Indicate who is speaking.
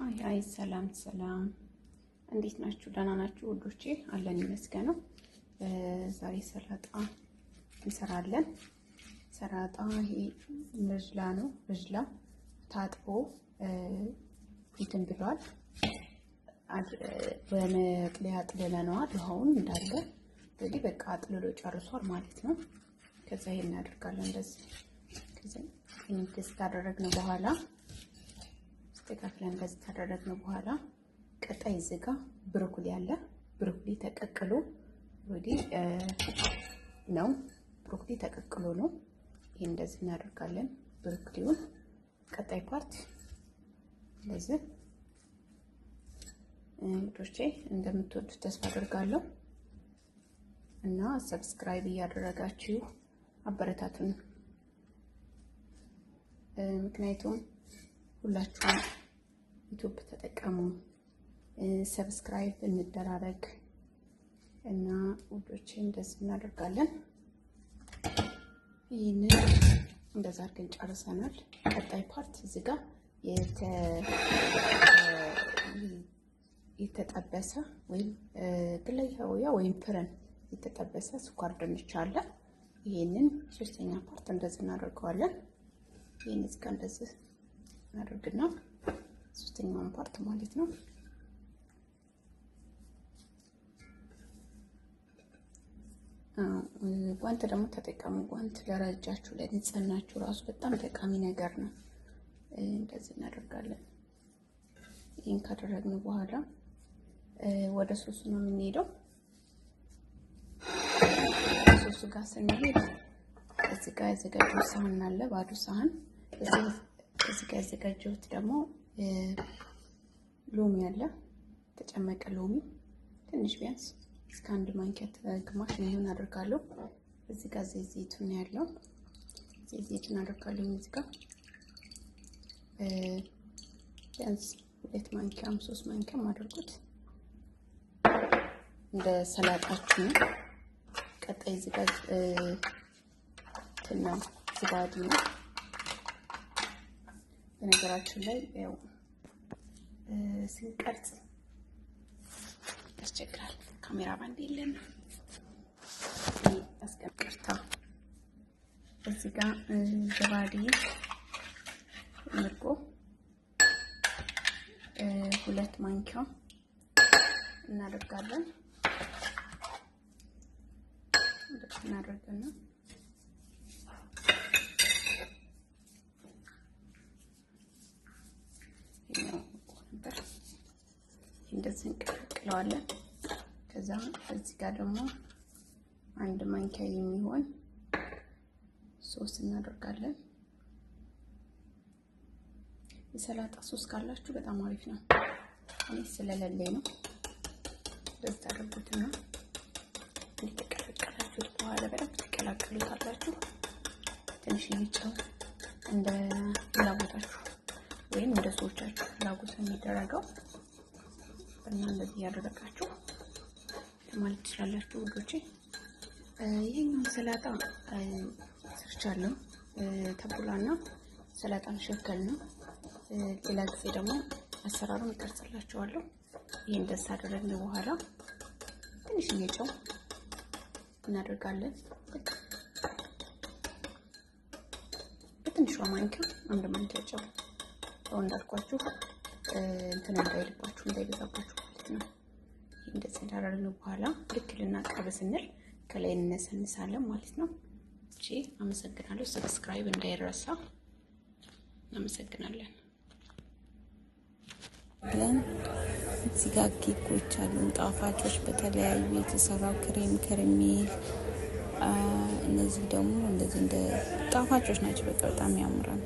Speaker 1: አይ ሰላም እንዴት ናችሁ? ደህና ናችሁ ውዶቼ? አለን ይመስገነው። ዛሬ ሰላጣ እንሰራለን። ሰላጣ ይሄ መጅላ ነው። መጅላ ታጥቦ እንትን ብሏል። በመቅለያ አጥልለነዋል። ውሃውን እንዳለ እንግዲህ በቃ አጥልሎ ጨርሷል ማለት ነው። ከዛ ይሄን እናደርጋለን እንደዚህ። ከዛ እንትን ካደረግን በኋላ ተከፍለን እንደዚህ ካደረግን በኋላ ቀጣይ ዝጋ ብሮኮሊ አለ። ብሮኮሊ ተቀቅሎ ወዲህ ነው። ብሮኮሊ ተቀቅሎ ነው። ይሄን እንደዚህ እናደርጋለን። ብሮኮሊውን ቀጣይ ፓርት እንደዚህ ውዶቼ እንደምትወዱት ተስፋ አደርጋለሁ እና ሰብስክራይብ እያደረጋችሁ አበረታቱን። ምክንያቱም ሁላችሁም ዩቲዩብ ተጠቀሙ፣ ሰብስክራይብ እንደራረግ እና ውዶቼ እንደዚህ እናደርጋለን። ይሄንን እንደዛ አድርገን ጨርሰናል። ቀጣይ ፓርት እዚህ ጋር የተጠበሰ ወይም ግለያ ወይም ፍረን የተጠበሰ ስኳር ድንች አለ። ይሄንን ሶስተኛ ፓርት እንደዚህ እናደርገዋለን። ይሄን እዚህ ጋር እንደዚህ እናደርግና ሶስተኛውን ፓርት ማለት ነው። ጓንት ደግሞ ተጠቀሙ። ጓንት ለረጃችሁ ለንጽህናችሁ ራሱ በጣም ጠቃሚ ነገር ነው። እንደዚህ እናደርጋለን። ይሄን ካደረግን በኋላ ወደ ሶሱ ነው የምንሄደው። ሶሱ ጋር ስንሄድ እዚህ ጋር ያዘጋጀው ሳህን አለ፣ ባዶ ሳህን። እዚህ ጋር ያዘጋጀሁት ደግሞ ሎሚ አለ፣ ተጨመቀ ሎሚ ትንሽ ቢያንስ እስከ 1 ማንኪያ ግማሽ የሚሆን አደርጋለሁ። እዚህ ጋር ዘይቱን ያለው ዘይቱን አደርጋለሁ። እዚህ ጋር ቢያንስ 2 ማንኪያም 3 ማንኪያም አድርጉት እንደ ሰላጣችሁ ነው። ቀጣይ እዚህ ጋር ዝባዲ ነው። በነገራችን ላይ ያው ስንቀርጽ ያስቸግራል። ካሜራ ባንድ የለም። አስቀምጥታ እዚህ ጋር ዝባዲ ምርቆ 2 ማንኪያ እናደርጋለን። እናደርግና እንደዚህ እንቀቅለዋለን። ከዛ እዚህ ጋር ደግሞ 1 ማንኪያ የሚሆን ሶስ እናደርጋለን። የሰላጣ ሶስ ካላችሁ በጣም አሪፍ ነው። እኔ ስለሌለኝ ነው። እንደዚህ ታደርጉትና እንድትቀላቀላችሁት በኋላ በደንብ ትቀላቀሉታላችሁ። ትንሽ ጨው እንደ ፍላጎታችሁ ወይም እንደ ሰዎቻችሁ ፍላጎት የሚደረገው እና እንደዚህ ያደረጋችሁ ማለት ትችላላችሁ ውዶቼ። ይሄኛው ሰላጣ ሰርቻለሁ። ተቡላና ሰላጣ መሸከል ነው። ሌላ ጊዜ ደግሞ አሰራሩን እቀርጽላችኋለሁ። ይሄን እንደዛ አደረግን በኋላ ትንሽ ጨው እናደርጋለን። በትንሿ ማንኪያ 1 ማንኪያ ጨው እንዳልኳችሁ እንትን እንዳይልባችሁ እንዳይበዛባችሁ ማለት ነው። እንደዚህ እንዳደረግን በኋላ ልክ ልናቀርብ ስንል ከላይ እንነሰንሳለን ማለት ነው። እሺ፣ አመሰግናለሁ። ሰብስክራይብ እንዳይረሳ። አመሰግናለን። እዚህ ጋር ኬኮች አሉ፣ ጣፋጮች በተለያዩ የተሰራው ክሬም ከረሜል። እነዚህ ደግሞ እንደዚህ እንደ ጣፋጮች ናቸው። በቃ በጣም ያምራል።